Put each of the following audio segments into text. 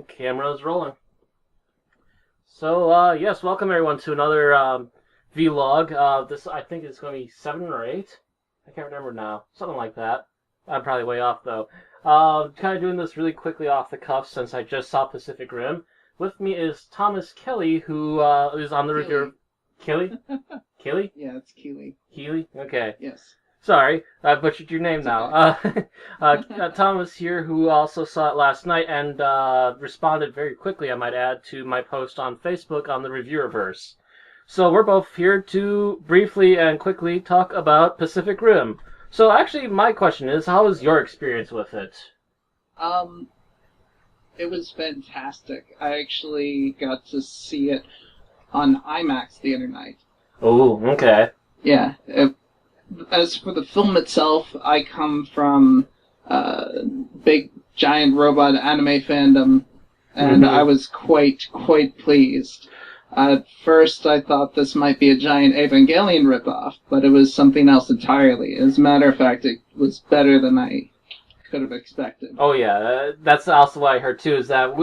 And camera's rolling. So, yes, welcome everyone to another vlog. This, I think, is going to be 7 or 8. I can't remember now. Something like that. I'm probably way off, though. Kind of doing this really quickly off the cuff since I just saw Pacific Rim. With me is Thomas Kelly, who is on the review. Kelly? Kelly? Yeah, it's Keely. Keely? Okay. Yes. Sorry, I butchered your name now. Thomas here, who also saw it last night and responded very quickly, I might add, to my post on Facebook on the Reviewerverse. So we're both here to briefly and quickly talk about Pacific Rim. So actually, my question is, how was your experience with it? It was fantastic. I actually got to see it on IMAX the other night. Oh, okay. Yeah. As for the film itself, I come from big giant robot anime fandom, and I was quite pleased. At first, I thought this might be a giant Evangelion ripoff, but it was something else entirely. As a matter of fact, it was better than I could have expected. Oh yeah, that's also what I heard too. Is that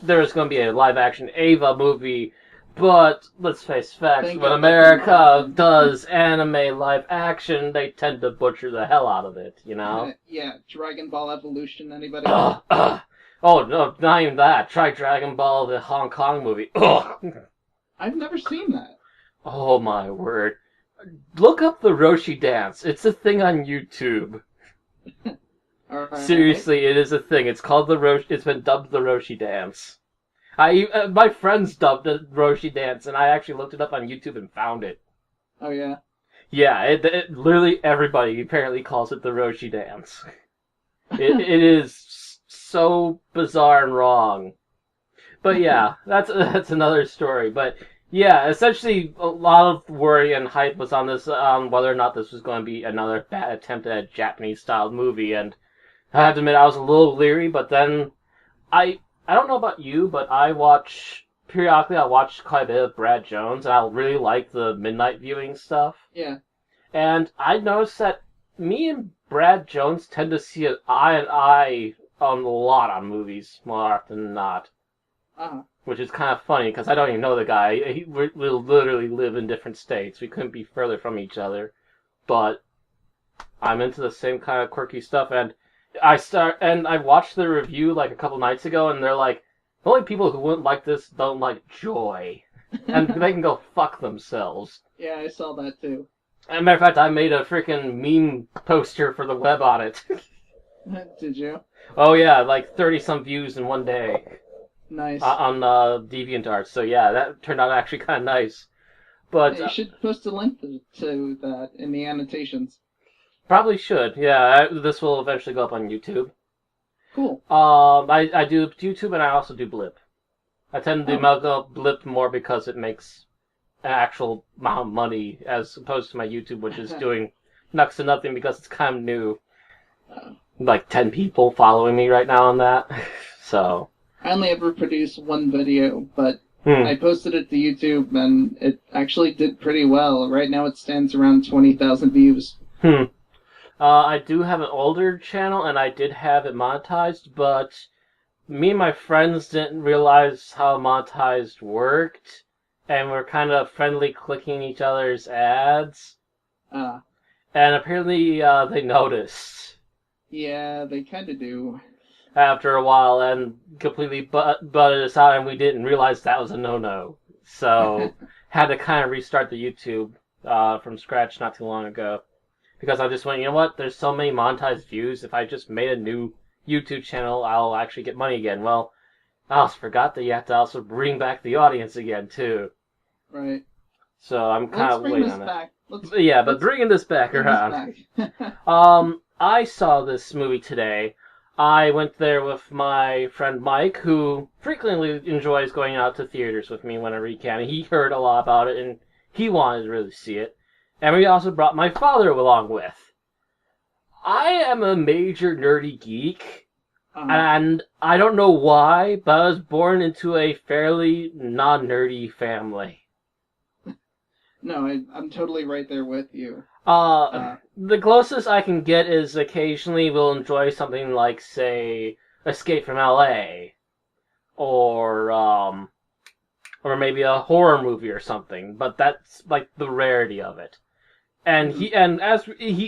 there's going to be a live action Eva movie. But let's face facts, when America does anime live action, they tend to butcher the hell out of it, you know? Yeah, Dragon Ball Evolution, anybody? Oh, no, not even that. Try Dragon Ball, the Hong Kong movie. I've never seen that. Oh my word. Look up the Roshi dance. It's a thing on YouTube. Right. Seriously, it is a thing. It's called the Roshi. It's been dubbed the Roshi dance. My friends dubbed it Roshi dance, and I actually looked it up on YouTube and found it. Oh yeah. Yeah, it literally everybody apparently calls it the Roshi dance. It is so bizarre and wrong. But yeah, that's another story. But yeah, essentially a lot of worry and hype was on this, whether or not this was going to be another bad attempt at a Japanese-styled movie, and I have to admit I was a little leery, but then I don't know about you, but periodically I watch quite a bit of Brad Jones, and I really like the midnight viewing stuff. Yeah. And I noticed that me and Brad Jones tend to see eye and eye on a lot on movies, more often than not. Uh-huh. Which is kind of funny, because I don't even know the guy. We literally live in different states. We couldn't be further from each other. But I'm into the same kind of quirky stuff, and I watched the review like a couple nights ago, and they're like, the only people who wouldn't like this don't like joy. And they can go fuck themselves. Yeah, I saw that too. As a matter of fact, I made a freaking meme poster for the web on it. Did you? Oh yeah, like 30-some views in one day. Nice. On DeviantArt, so yeah, that turned out actually kind of nice. But you should post a link to that in the annotations. Probably should, yeah. This will eventually go up on YouTube. Cool. I do YouTube and I also do Blip. I tend to do Blip more because it makes an actual amount of money as opposed to my YouTube, which is doing next to nothing because it's kind of new. Like 10 people following me right now on that. So I only ever produced one video, but I posted it to YouTube and it actually did pretty well. Right now it stands around 20,000 views. I do have an older channel, and I did have it monetized, but me and my friends didn't realize how monetized worked, and we're kind of friendly clicking each other's ads. And apparently they noticed. Yeah, they kind of do. After a while, and completely butted us out, and we didn't realize that was a no-no. So, had to kind of restart the YouTube from scratch not too long ago. Because I just went, you know what, there's so many monetized views, if I just made a new YouTube channel, I'll actually get money again. Well, I also forgot that you have to also bring back the audience again, too. Right. So I'm kind of waiting on that. But bringing this back around. I saw this movie today. I went there with my friend Mike, who frequently enjoys going out to theaters with me whenever he can. He heard a lot about it, and he wanted to really see it. And we also brought my father along with. I am a major nerdy geek, and I don't know why, but I was born into a fairly non-nerdy family. No, I'm totally right there with you. The closest I can get is occasionally we'll enjoy something like, say, Escape from L.A. or maybe a horror movie or something. But that's like the rarity of it. And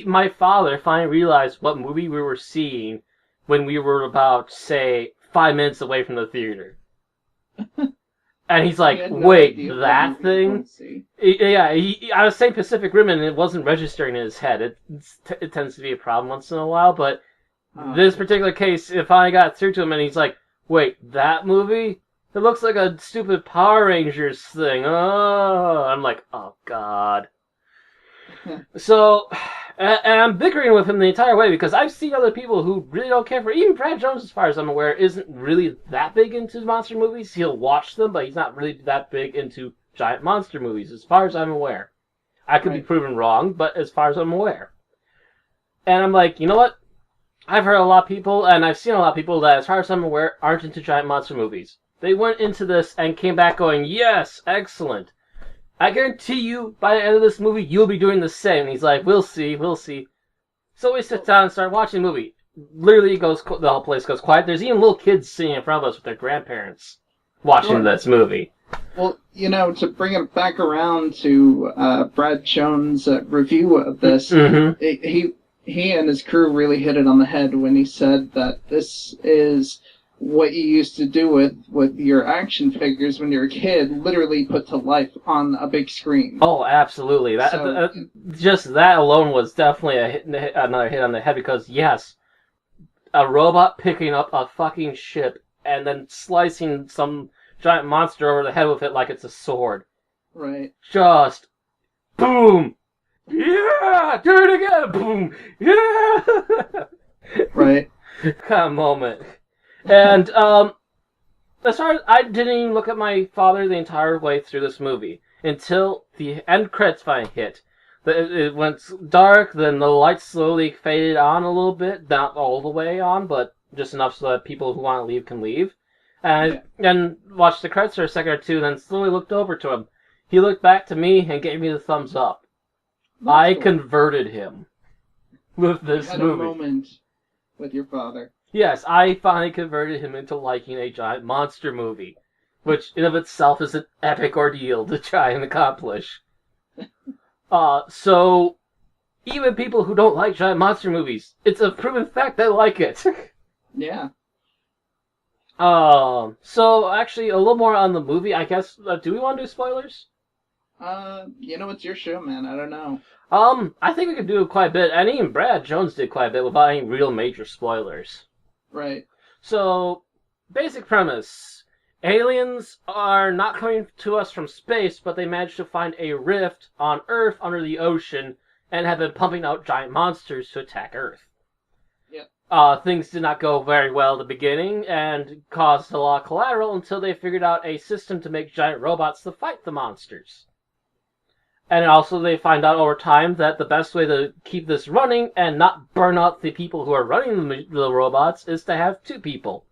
my father finally realized what movie we were seeing when we were about, say, 5 minutes away from the theater. And he's like, wait, that thing? I was saying Pacific Rim, and it wasn't registering in his head. It tends to be a problem once in a while, but this particular case, it finally got through to him, and he's like, wait, that movie? It looks like a stupid Power Rangers thing. Oh, I'm like, oh, God. So, and I'm bickering with him the entire way, because I've seen other people who really don't care for it. Even Brad Jones, as far as I'm aware, isn't really that big into monster movies. He'll watch them, but he's not really that big into giant monster movies, as far as I'm aware. I could be proven wrong, but as far as I'm aware. And I'm like, you know what? I've heard a lot of people, and I've seen a lot of people that, as far as I'm aware, aren't into giant monster movies. They went into this and came back going, yes, excellent. I guarantee you, by the end of this movie, you'll be doing the same. And he's like, we'll see. So we sit down and start watching the movie. Literally, the whole place goes quiet. There's even little kids sitting in front of us with their grandparents watching this movie. Well, to bring it back around to Brad Jones' review of this, he and his crew really hit it on the head when he said that this is what you used to do with your action figures when you were a kid, literally put to life on a big screen. Oh, absolutely. Just that alone was definitely another hit on the head, because, yes, a robot picking up a fucking ship and then slicing some giant monster over the head with it like it's a sword. Right. Just, boom! Yeah! Do it again! Boom! Yeah! Right. Kind of moment. And, as far as I didn't even look at my father the entire way through this movie until the end credits finally hit. It went dark, then the lights slowly faded on a little bit, not all the way on, but just enough so that people who want to leave can leave. And then watched the credits for a second or two, then slowly looked over to him. He looked back to me and gave me the thumbs up. I converted him with this movie. You had a moment with your father. Yes, I finally converted him into liking a giant monster movie, which in of itself is an epic ordeal to try and accomplish. So, even people who don't like giant monster movies, it's a proven fact they like it. Yeah. So actually, a little more on the movie, I guess. Do we want to do spoilers? It's your show, man. I don't know. I think we could do quite a bit, and even Brad Jones did quite a bit without any real major spoilers. Right. So, basic premise. Aliens are not coming to us from space, but they managed to find a rift on Earth under the ocean and have been pumping out giant monsters to attack Earth. Yep. Things did not go very well at the beginning and caused a lot of collateral until they figured out a system to make giant robots to fight the monsters. And also they find out over time that the best way to keep this running and not burn out the people who are running the robots is to have two people.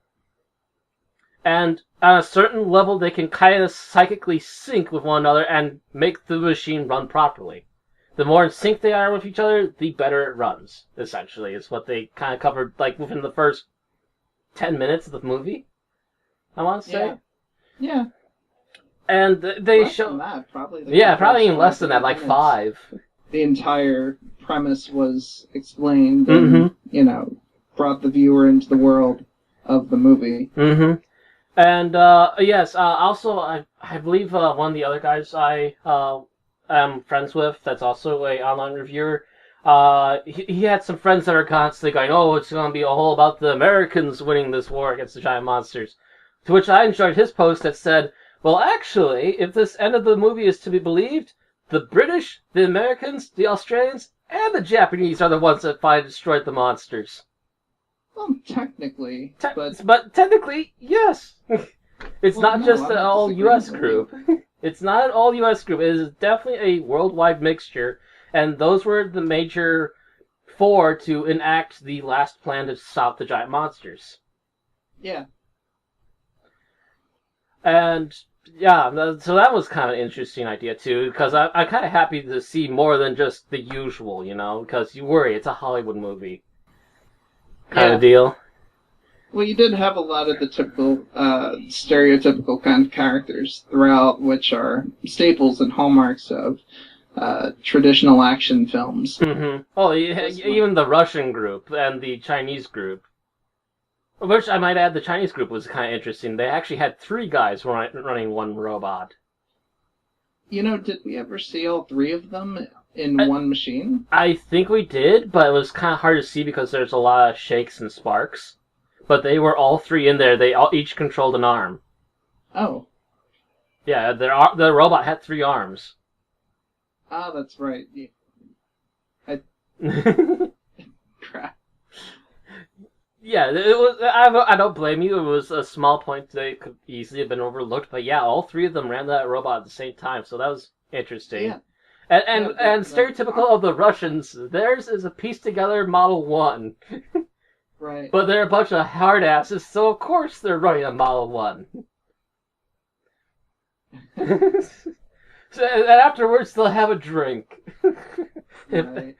And on a certain level, they can kind of psychically sync with one another and make the machine run properly. The more in sync they are with each other, the better it runs, essentially, is what they kind of covered, like, within the first 10 minutes of the movie, I want to say. Yeah. And they show that, probably. Probably even less than that, like 5. The entire premise was explained and, brought the viewer into the world of the movie. Mm-hmm. And, yes, also, I believe one of the other guys I am friends with, that's also a online reviewer, he had some friends that are constantly going, oh, it's going to be all about the Americans winning this war against the giant monsters. To which I enjoyed his post that said, well, actually, if this end of the movie is to be believed, the British, the Americans, the Australians, and the Japanese are the ones that finally destroyed the monsters. Well, technically. But technically, yes. It's not just an all-U.S. group. It's not an all-U.S. group. It is definitely a worldwide mixture, and those were the major 4 to enact the last plan to stop the giant monsters. Yeah. And, yeah, so that was kind of an interesting idea, too, because I'm kind of happy to see more than just the usual, because you worry, it's a Hollywood movie kind of deal. Well, you did have a lot of the typical, stereotypical kind of characters throughout, which are staples and hallmarks of traditional action films. Mm-hmm. Oh, even the Russian group and the Chinese group. Which, I might add, the Chinese group was kind of interesting. They actually had 3 guys running one robot. Did we ever see all 3 of them in one machine? I think we did, but it was kind of hard to see because there's a lot of shakes and sparks. But they were all 3 in there. They each controlled an arm. Oh. Yeah, the robot had 3 arms. Ah, that's right. Yeah. Crap. Yeah, it was. I don't blame you. It was a small point that could easily have been overlooked. But yeah, all 3 of them ran that robot at the same time, so that was interesting. Yeah. And stereotypical of the Russians, theirs is a pieced together Model 1. Right. But they're a bunch of hard asses, so of course they're running a Model 1. So, and afterwards they'll have a drink. Right.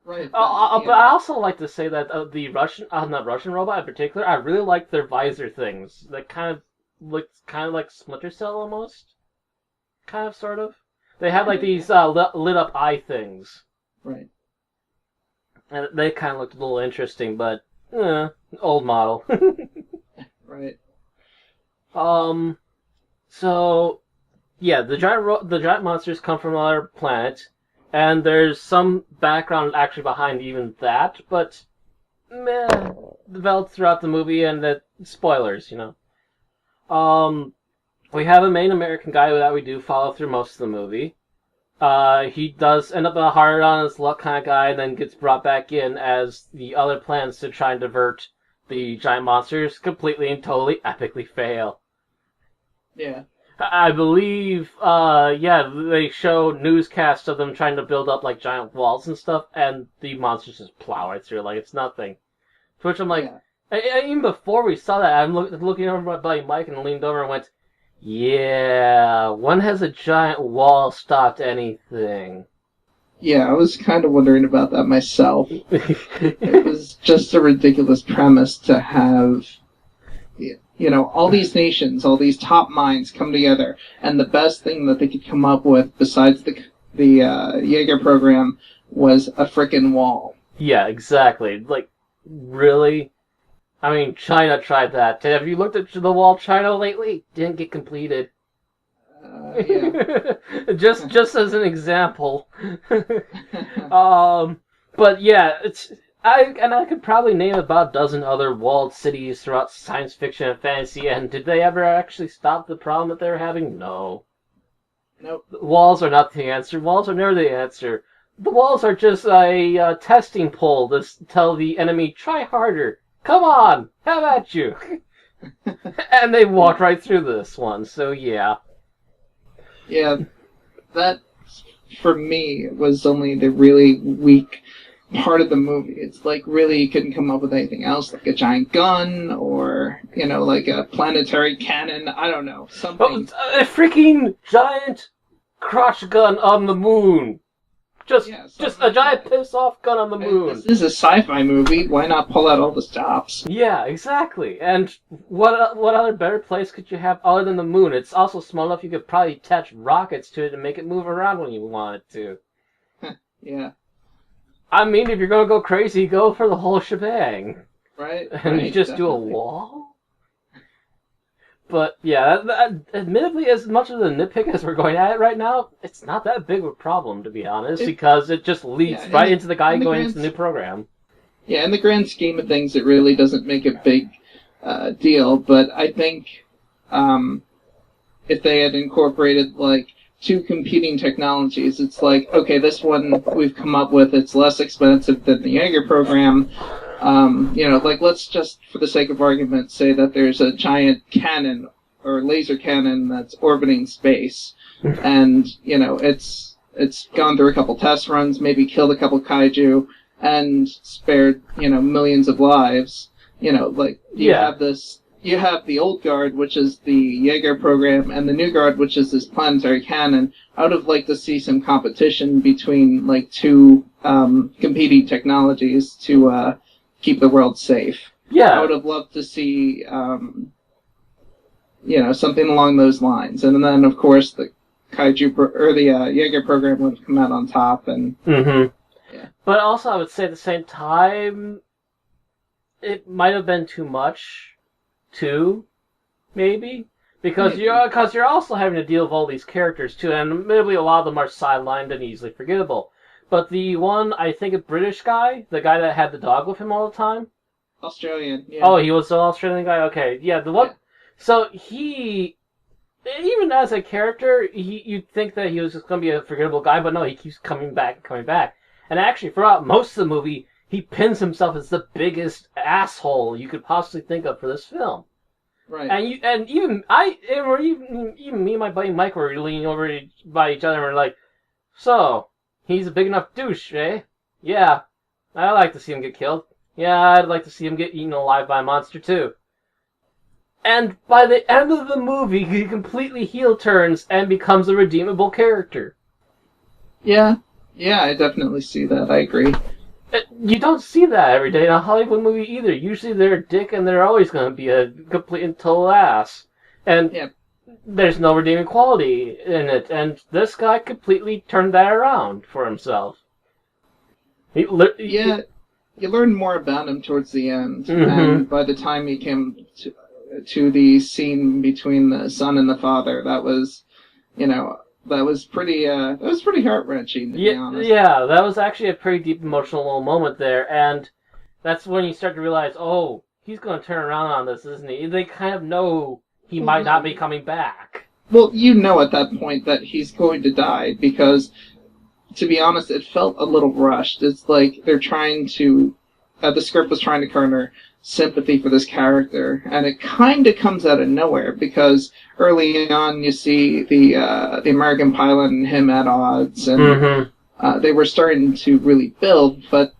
Right. But I also like to say that the Russian robot in particular, I really like their visor things. That kind of looks kind of like Splinter Cell almost. Kind of, sort of. They have like these lit up eye things. Right. And they kind of looked a little interesting, but old model. Right. So yeah, the giant monsters come from another planet. And there's some background actually behind even that, but developed throughout the movie, and spoilers, We have a main American guy that we do follow through most of the movie. He does end up a hard on his luck kind of guy, and then gets brought back in as the other plans to try and divert the giant monsters completely and totally epically fail. Yeah. I believe, they show newscasts of them trying to build up, like, giant walls and stuff, and the monsters just plow right through like it's nothing. To which I'm like, even before we saw that, I'm looking over at my buddy Mike and leaned over and went, yeah, when has a giant wall stopped anything? Yeah, I was kind of wondering about that myself. It was just a ridiculous premise to have... all these nations, all these top minds come together, and the best thing that they could come up with, besides the Jaeger program, was a frickin' wall. Yeah, exactly. Like, really? I mean, China tried that. Have you looked at the wall China lately? Didn't get completed. Yeah. just as an example. But yeah, I could probably name about a dozen other walled cities throughout science fiction and fantasy, and did they ever actually stop the problem that they were having? No. Nope. Walls are not the answer. Walls are never the answer. The walls are just a testing pole to tell the enemy, try harder. Come on, have at you. And they walked right through this one, so yeah. Yeah, that, for me, was only the really weak part of the movie. It's like, really, you couldn't come up with anything else, like a giant gun, or, like a planetary cannon, I don't know, something. A freaking giant crotch gun on the moon. Just a giant piss-off gun on the moon. This is a sci-fi movie, why not pull out all the stops? Yeah, exactly. And what other better place could you have other than the moon? It's also small enough you could probably attach rockets to it and make it move around when you want it to. Yeah. I mean, if you're gonna go crazy, go for the whole shebang. Right. And you just do a wall? But, yeah, admittedly, as much of the nitpick as we're going at it right now, it's not that big of a problem, to be honest, because it just leads right into the guy going into the new program. Yeah, in the grand scheme of things, it really doesn't make a big deal, but I think if they had incorporated, like, 2 competing technologies, it's like, okay, this one we've come up with, it's less expensive than the Jaeger program. Let's just, for the sake of argument, say that there's a giant cannon or laser cannon that's orbiting space, and it's gone through a couple test runs, maybe killed a couple kaiju, and spared millions of lives. You have the old guard, which is the Jaeger program, and the new guard, which is this planetary cannon. I would have liked to see some competition between 2 competing technologies to keep the world safe. I Yeah. would have loved to see, something along those lines. And then, of course, the or the Jaeger program would have come out on top. And Mm-hmm. yeah, But also, I would say at the same time, it might have been too much, too, maybe. Because maybe. you're also having to deal with all these characters, too, and maybe a lot of them are sidelined and easily forgettable. But the one, I think, a British guy, the guy that had the dog with him all the time. Australian, yeah. Oh, he was the Australian guy? Okay, yeah, the one. Yeah. So he, even as a character, you'd think that he was just going to be a forgettable guy, but no, he keeps coming back and coming back. And actually, throughout most of the movie, he pins himself as the biggest asshole you could possibly think of for this film. Right. And even me and my buddy Mike were leaning over by each other and we're like, so, he's a big enough douche, eh? Yeah, I'd like to see him get killed. Yeah, I'd like to see him get eaten alive by a monster too. And by the end of the movie, he completely heel turns and becomes a redeemable character. Yeah. Yeah, I definitely see that. I agree. You don't see that every day in a Hollywood movie either. Usually they're a dick and they're always going to be a complete and total ass. And Yeah. there's no redeeming quality in it. And this guy completely turned that around for himself. Yeah, you learn more about him towards the end. Mm-hmm. And by the time he came to the scene between the son and the father, that was, that was pretty heart-wrenching, to be honest. Yeah, that was actually a pretty deep emotional moment there, and that's when you start to realize, oh, he's going to turn around on this, isn't he? They kind of know he might not be coming back. Well, you know at that point that he's going to die, because, to be honest, it felt a little rushed. It's like they're trying to, the script was trying to garner sympathy for this character, and it kind of comes out of nowhere, because early on you see the American pilot and him at odds, and they were starting to really build, but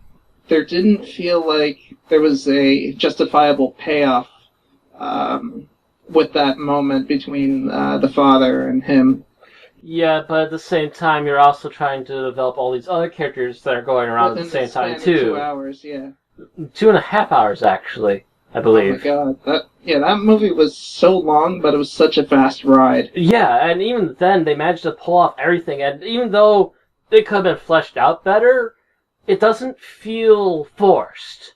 there didn't feel like there was a justifiable payoff with that moment between the father and him. Yeah, but at the same time, you're also trying to develop all these other characters that are going around at the same time, too. 2 hours, yeah. 2.5 hours, actually, I believe. Oh my god. That movie was so long, but it was such a fast ride. Yeah, and even then, they managed to pull off everything, and even though it could have been fleshed out better, it doesn't feel forced.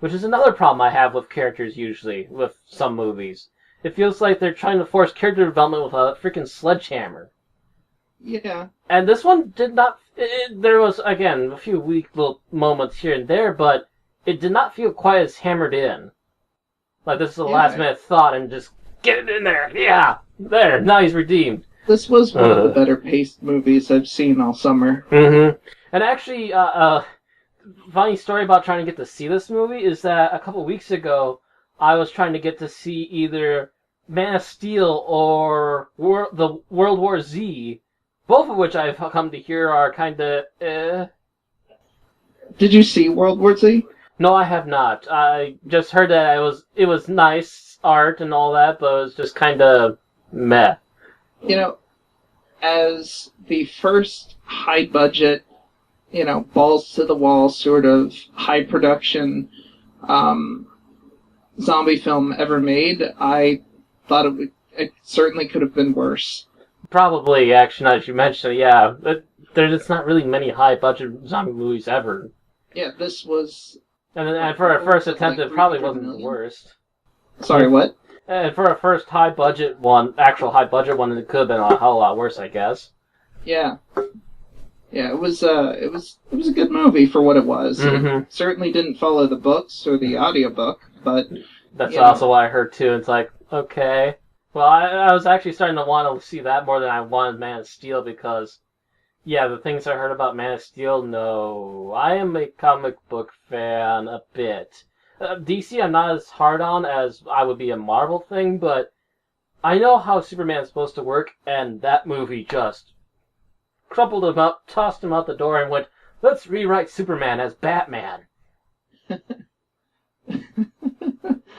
Which is another problem I have with characters, usually, with some movies. It feels like they're trying to force character development with a freaking sledgehammer. Yeah. And this one did not... there was, again, a few weak little moments here and there, but it did not feel quite as hammered in. Like, this is a last-minute thought and just get it in there. Yeah, there, now he's redeemed. This was one of the better-paced movies I've seen all summer. Mm-hmm. And actually, funny story about trying to get to see this movie is that a couple weeks ago, I was trying to get to see either Man of Steel or the World War Z, both of which I've come to hear are kind of Did you see World War Z? No, I have not. I just heard that it was nice art and all that, but it was just kind of meh. As the first high-budget, balls-to-the-wall sort of high-production zombie film ever made, I thought it certainly could have been worse. Probably, actually, now that you mention it, yeah. There's not really many high-budget zombie movies ever. Yeah, this was... And for a first attempt, it probably wasn't the worst. Sorry, what? And for a first actual high-budget one, it could have been a whole lot worse, I guess. Yeah. Yeah, it was a good movie for what it was. Mm-hmm. It certainly didn't follow the books or the audiobook, but... That's also what I heard, too. It's like, okay. Well, I was actually starting to want to see that more than I wanted Man of Steel because, yeah, the things I heard about Man of Steel, no. I am a comic book fan a bit. DC I'm not as hard on as I would be a Marvel thing, but I know how Superman's supposed to work, and that movie just crumpled him up, tossed him out the door, and went, let's rewrite Superman as Batman.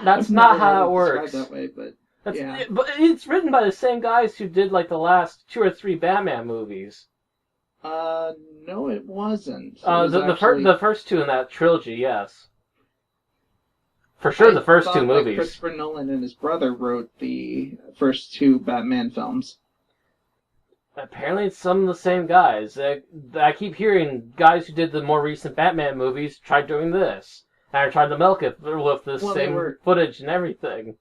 That's not how it works. That way, but but it's written by the same guys who did like the last 2 or 3 Batman movies. No, it wasn't. The first 2 in that trilogy, yes. For sure, the I first thought two that movies. Christopher Nolan and his brother wrote the first two Batman films. Apparently, it's some of the same guys. I keep hearing guys who did the more recent Batman movies tried doing this. And I tried to milk it with the same footage and everything.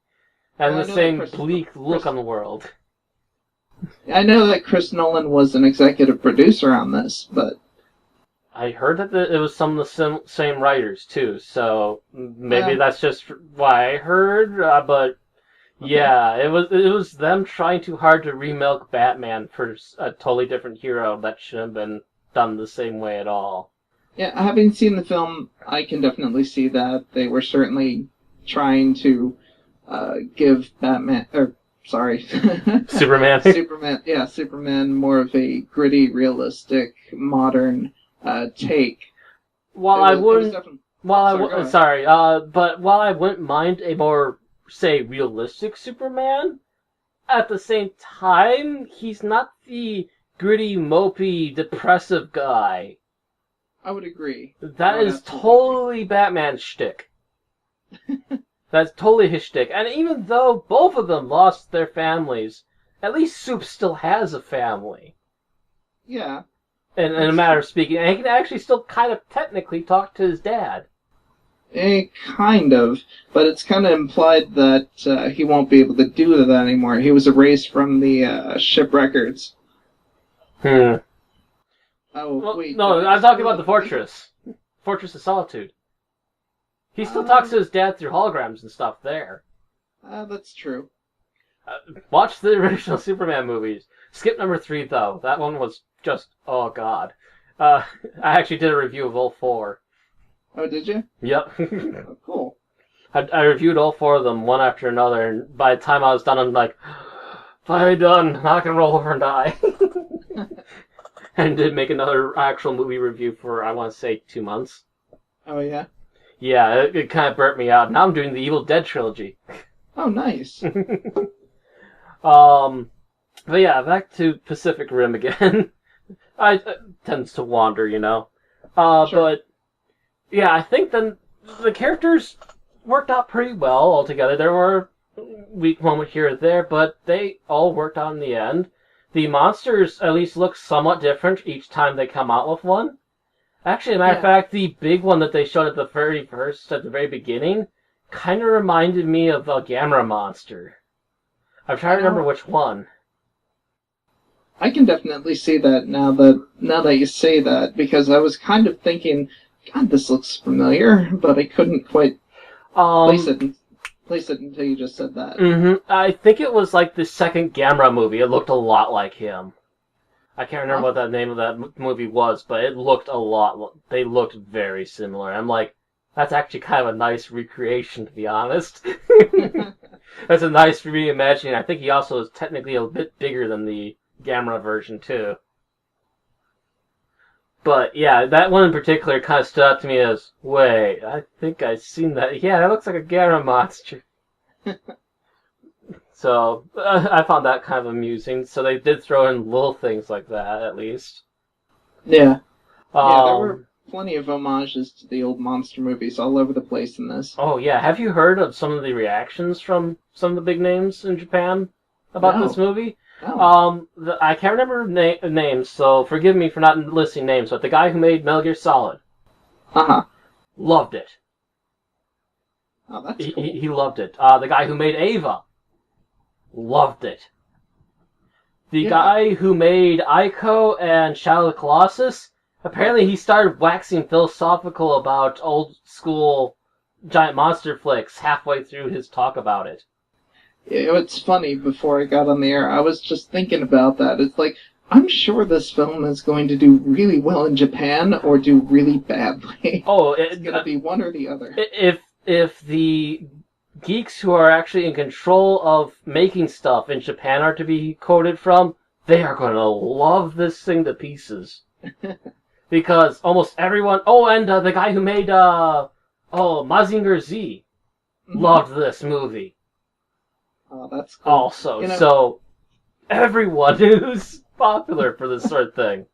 And the same bleak look on the world. I know that Chris Nolan was an executive producer on this, but... I heard that it was some of the same writers, too, so maybe that's just why I heard, but... Okay. Yeah, it was them trying too hard to remilk Batman for a totally different hero that shouldn't have been done the same way at all. Yeah, having seen the film, I can definitely see that. They were certainly trying to give Batman... Superman. Superman more of a gritty, realistic, modern take. While I wouldn't mind a more, say, realistic Superman, at the same time, he's not the gritty, mopey, depressive guy. I would agree. That is totally Batman's shtick. That's totally his shtick. And even though both of them lost their families, at least Soup still has a family. Yeah. In a matter of speaking. And he can actually still kind of technically talk to his dad. Kind of. But it's kind of implied that he won't be able to do that anymore. He was erased from the ship records. Oh, well, wait. No, I'm talking about the Fortress. Fortress of Solitude. He still talks to his dad through holograms and stuff there. That's true. Watch the original Superman movies. Skip number 3, though. That one was just, oh god. I actually did a review of all 4. Oh, did you? Yep. Oh, cool. I reviewed all 4 of them, one after another, and by the time I was done, I'm like, finally done. Now I can roll over and die. And did make another actual movie review for, I want to say, 2 months. Oh, yeah? Yeah, it kind of burnt me out. Now I'm doing the Evil Dead trilogy. Oh, nice. But yeah, back to Pacific Rim again. I tends to wander, you know. Sure. But yeah, I think the characters worked out pretty well altogether. There were weak moments here or there, but they all worked out in the end. The monsters at least look somewhat different each time they come out with one. Actually, as a matter of fact, the big one that they showed at the very beginning, kind of reminded me of a Gamera monster. I'm trying to remember which one. I can definitely see that now that you say that, because I was kind of thinking, God, this looks familiar, but I couldn't quite place it until you just said that. Mm-hmm. I think it was like the second Gamera movie. It looked a lot like him. I can't remember what the name of that movie was, but it looked a lot. They looked very similar. I'm like, that's actually kind of a nice recreation, to be honest. That's a nice reimagining. I think he also is technically a bit bigger than the Gamera version, too. But yeah, that one in particular kind of stood out to me as, wait, I think I've seen that. Yeah, that looks like a Gamera monster. So, I found that kind of amusing. So they did throw in little things like that, at least. Yeah. There were plenty of homages to the old monster movies all over the place in this. Oh, yeah. Have you heard of some of the reactions from some of the big names in Japan about this movie? No. I can't remember names, so forgive me for not listing names, but the guy who made Metal Gear Solid loved it. Oh, that's cool. He loved it. The guy who made Ava loved it. The guy who made Ico and Shadow of the Colossus, apparently he started waxing philosophical about old school giant monster flicks halfway through his talk about it. It's funny, before I got on the air, I was just thinking about that. It's like, I'm sure this film is going to do really well in Japan or do really badly. Oh, it's going to be one or the other. If the geeks who are actually in control of making stuff in Japan are to be quoted from, they are going to love this thing to pieces. Because almost everyone... Oh, and the guy who made Mazinger Z loved this movie. Oh, that's cool. Also, so everyone who's popular for this sort of thing.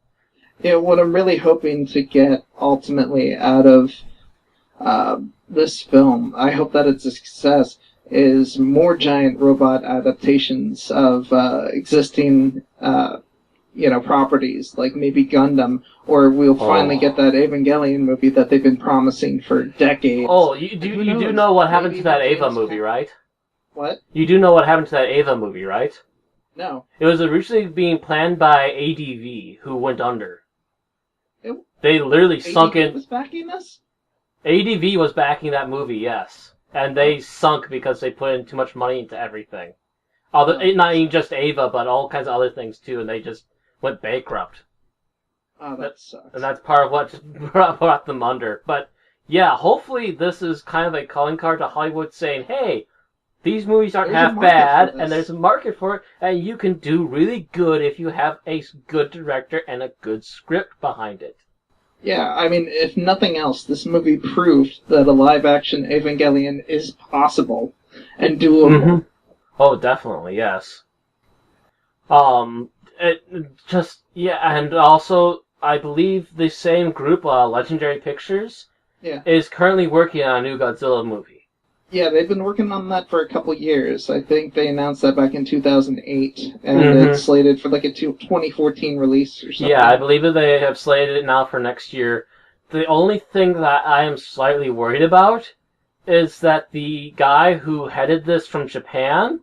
Yeah, what I'm really hoping to get ultimately out of this film, I hope that it's a success, is more giant robot adaptations of existing properties, like maybe Gundam, or we'll finally get that Evangelion movie that they've been promising for decades. Oh, you do know what happened to that Ava movie, right? What? You do know what happened to that Ava movie, right? No. It was originally being planned by ADV, who went under. They literally sunk in... ADV was backing this? ADV was backing that movie, yes. And they sunk because they put in too much money into everything. Not even just Ava, but all kinds of other things too, and they just went bankrupt. Oh, that sucks. And that's part of what brought them under. But yeah, hopefully this is kind of a calling card to Hollywood saying, hey, these movies aren't half bad, and there's a market for it, and you can do really good if you have a good director and a good script behind it. Yeah, I mean, if nothing else, this movie proved that a live-action Evangelion is possible and doable. Mm-hmm. Oh, definitely, yes. And also, I believe the same group, Legendary Pictures, is currently working on a new Godzilla movie. Yeah, they've been working on that for a couple years. I think they announced that back in 2008, and it's slated for like a 2014 release or something. Yeah, I believe that they have slated it now for next year. The only thing that I am slightly worried about is that the guy who headed this from Japan,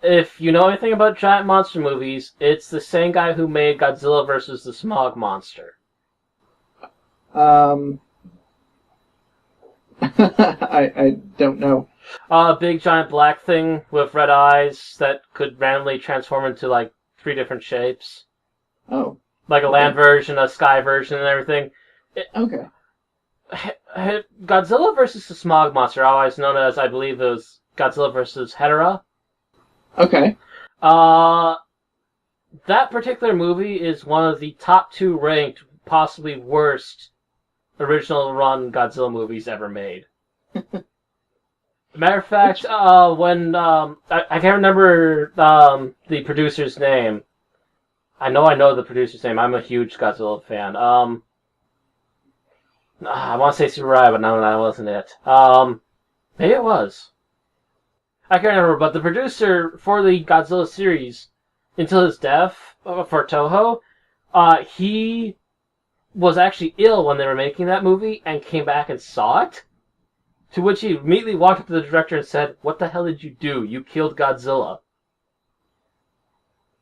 if you know anything about giant monster movies, it's the same guy who made Godzilla vs. the Smog Monster. I don't know. A big giant black thing with red eyes that could randomly transform into like 3 different shapes. Oh. Like a land version, a sky version, and everything. Okay. Godzilla vs. the Smog Monster, otherwise known as, I believe it was Godzilla vs. Hedorah. Okay. That particular movie is one of the top 2 ranked, possibly worst original run Godzilla movies ever made. Matter of fact, when I can't remember the producer's name. I know the producer's name. I'm a huge Godzilla fan. I want to say Tsuburaya, but no, that wasn't it. Maybe it was. I can't remember, but the producer for the Godzilla series, until his death for Toho, he was actually ill when they were making that movie and came back and saw it. To which he immediately walked up to the director and said, "What the hell did you do? You killed Godzilla.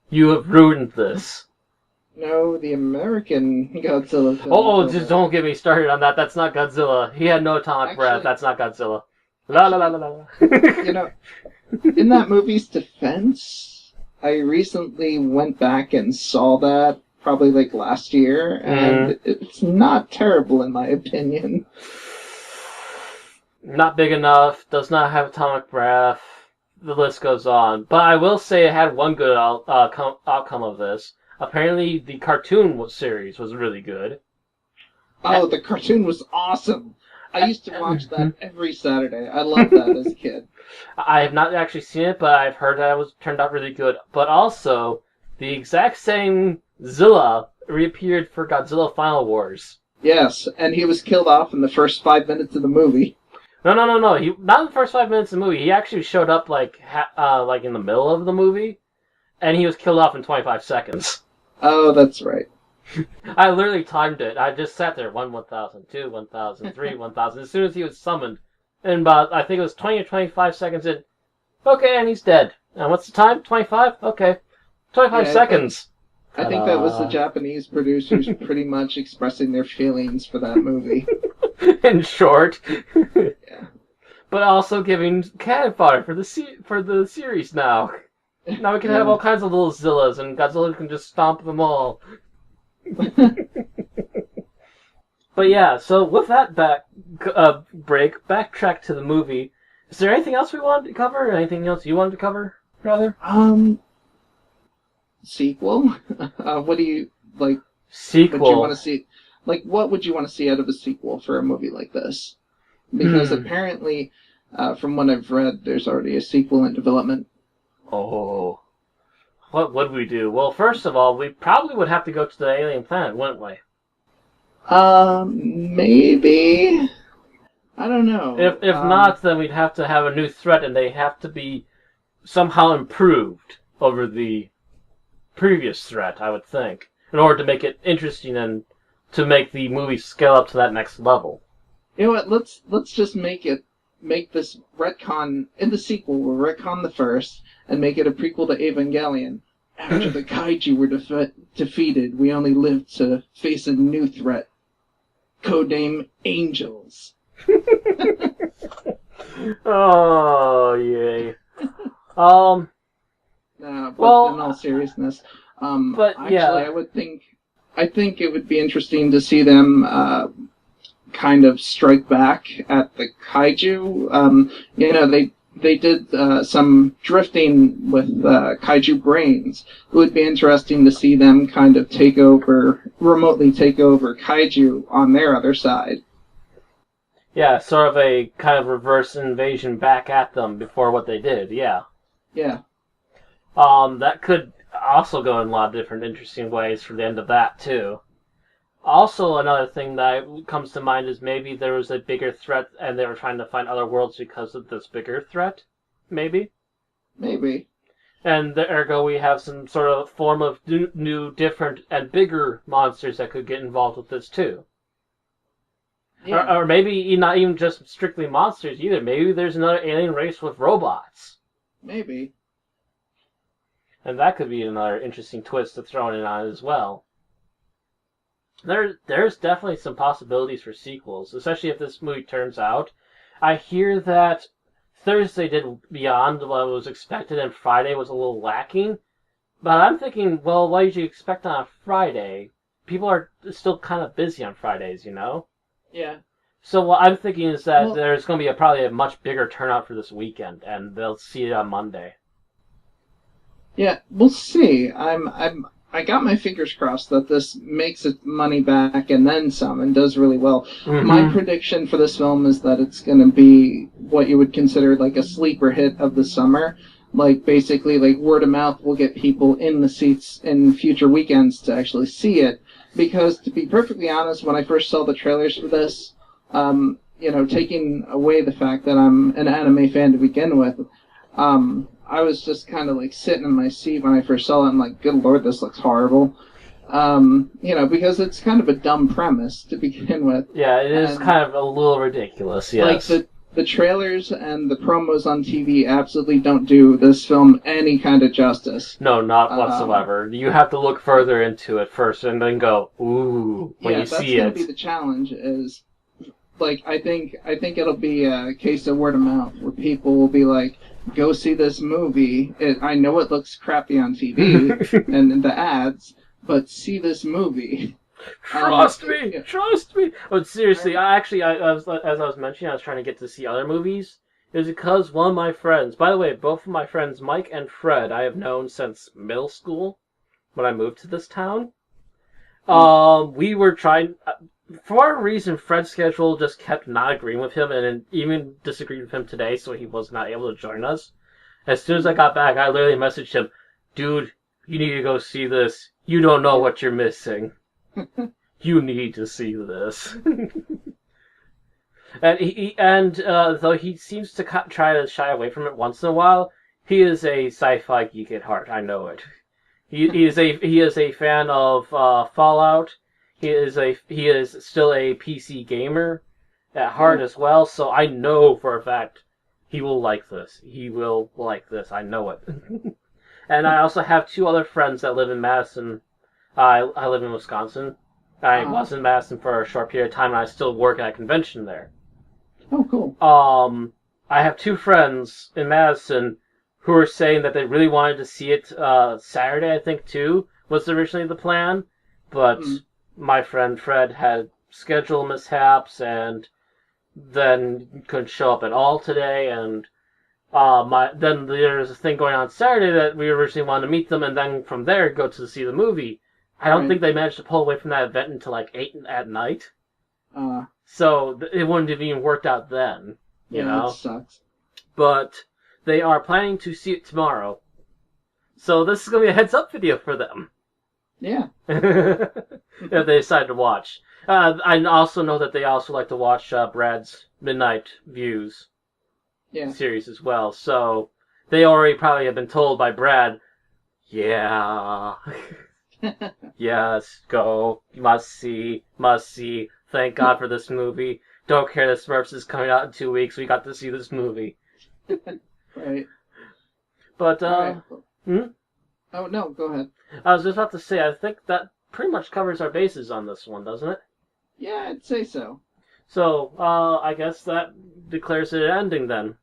You have ruined this." No, the American Godzilla film. Oh, just don't get me started on that. That's not Godzilla. He had no atomic breath. That's not Godzilla. La la la la la. You know, in that movie's defense, I recently went back and saw that, probably like last year, and it's not terrible in my opinion. Not big enough, does not have atomic breath, the list goes on. But I will say it had one good outcome of this. Apparently the cartoon series was really good. Oh, the cartoon was awesome! I used to watch that every Saturday. I loved that as a kid. I have not actually seen it, but I've heard that it turned out really good. But also, the exact same Zilla reappeared for Godzilla Final Wars. Yes, and he was killed off in the first 5 minutes of the movie. No. He not in the first 5 minutes of the movie. He actually showed up like in the middle of the movie, and he was killed off in 25 seconds. Oh, that's right. I literally timed it. I just sat there, 1,000, 2, 1,000, 3, 1,000. As soon as he was summoned, and about, I think it was 20 or 25 seconds in, okay, and he's dead. And what's the time? 25? Okay. 25 seconds. I think that was the Japanese producers pretty much expressing their feelings for that movie. In short. Yeah. But also giving cannon fodder for the series now. Now we can have all kinds of little Zillas, and Godzilla can just stomp them all. But yeah, so with that backtrack to the movie. Is there anything else we wanted to cover? Anything else you wanted to cover, rather? Sequel? What do you like? Sequel. Would you want to see? Like, what would you want to see out of a sequel for a movie like this? Because apparently, from what I've read, there's already a sequel in development. Oh. What would we do? Well, first of all, we probably would have to go to the alien planet, wouldn't we? Maybe. I don't know. If not, then we'd have to have a new threat, and they have to be somehow improved over the previous threat, I would think, in order to make it interesting and to make the movie scale up to that next level. You know what? Let's just make this retcon in the sequel. We'll retcon the first and make it a prequel to Evangelion. After the kaiju were defeated, we only lived to face a new threat. Codename Angels. Oh, yay. But in all seriousness, but actually, yeah. I think it would be interesting to see them kind of strike back at the kaiju. They did some drifting with kaiju brains. It would be interesting to see them kind of remotely take over kaiju on their other side. Yeah, sort of a kind of reverse invasion back at them before what they did, yeah. Yeah. That could also go in a lot of different interesting ways for the end of that, too. Also, another thing that comes to mind is maybe there was a bigger threat and they were trying to find other worlds because of this bigger threat. Maybe. Maybe. And ergo we have some sort of form of new, different, and bigger monsters that could get involved with this, too. Yeah. Or maybe not even just strictly monsters either. Maybe there's another alien race with robots. Maybe. And that could be another interesting twist to throw in on as well. There's definitely some possibilities for sequels, especially if this movie turns out. I hear that Thursday did beyond what was expected and Friday was a little lacking. But I'm thinking, well, what did you expect on a Friday? People are still kind of busy on Fridays, you know? Yeah. So what I'm thinking is that there's going to be probably a much bigger turnout for this weekend, and they'll see it on Monday. Yeah, we'll see. I got my fingers crossed that this makes its money back and then some and does really well. Mm-hmm. My prediction for this film is that it's going to be what you would consider like a sleeper hit of the summer. Like basically like word of mouth will get people in the seats in future weekends to actually see it. Because to be perfectly honest, when I first saw the trailers for this, taking away the fact that I'm an anime fan to begin with, I was just kind of like sitting in my seat when I first saw it. I'm like, good lord, this looks horrible. Because it's kind of a dumb premise to begin with. Yeah, it is kind of a little ridiculous, yes. Like the trailers and the promos on TV absolutely don't do this film any kind of justice. No, not whatsoever. You have to look further into it first and then go, ooh, when you see it. Yeah, that's going to be the challenge is, like, I think it'll be a case of word of mouth where people will be like, go see this movie. I know it looks crappy on TV and in the ads, but see this movie. Trust me. But seriously, as I was mentioning, I was trying to get to see other movies. It was because one of my friends, by the way, both of my friends, Mike and Fred, I have known since middle school when I moved to this town. We were trying, for whatever reason, Fred's schedule just kept not agreeing with him, and even disagreed with him today, so he was not able to join us. As soon as I got back, I literally messaged him, dude, you need to go see this. You don't know what you're missing. You need to see this. And though he seems to try to shy away from it once in a while, he is a sci-fi geek at heart. I know it. He is a fan of Fallout. He is still a PC gamer at heart as well. So I know for a fact he will like this. He will like this. I know it. And I also have two other friends that live in Madison. I live in Wisconsin. I was in Madison for a short period of time, and I still work at a convention there. Oh, cool. I have two friends in Madison who were saying that they really wanted to see it Saturday, I think, too, was originally the plan. But my friend Fred had schedule mishaps and then couldn't show up at all today, and then there's a thing going on Saturday that we originally wanted to meet them, and then from there go to see the movie. I don't think they managed to pull away from that event until like 8 at night. So it wouldn't have even worked out then. You know? That sucks. But they are planning to see it tomorrow. So this is going to be a heads-up video for them. Yeah. If they decide to watch. I also know that they also like to watch Brad's Midnight Views Yeah. series as well. So they already probably have been told by Brad, yeah, yes, go, must see, must see. Thank God for this movie. Don't care that Smurfs is coming out in 2 weeks. We got to see this movie. Right. But, Right. hmm? Oh, no, go ahead. I was just about to say, I think that pretty much covers our bases on this one, doesn't it? Yeah, I'd say so. So, I guess that declares it an ending then.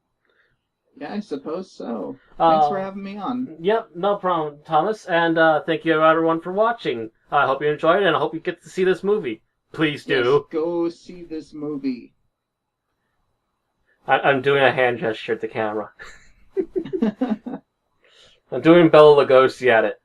Yeah, I suppose so. Thanks for having me on. Yep, no problem, Thomas. And thank you everyone for watching. I hope you enjoyed it, and I hope you get to see this movie. Please do. Yes, go see this movie. I'm doing a hand gesture at the camera. I'm doing Bela Lugosi at it.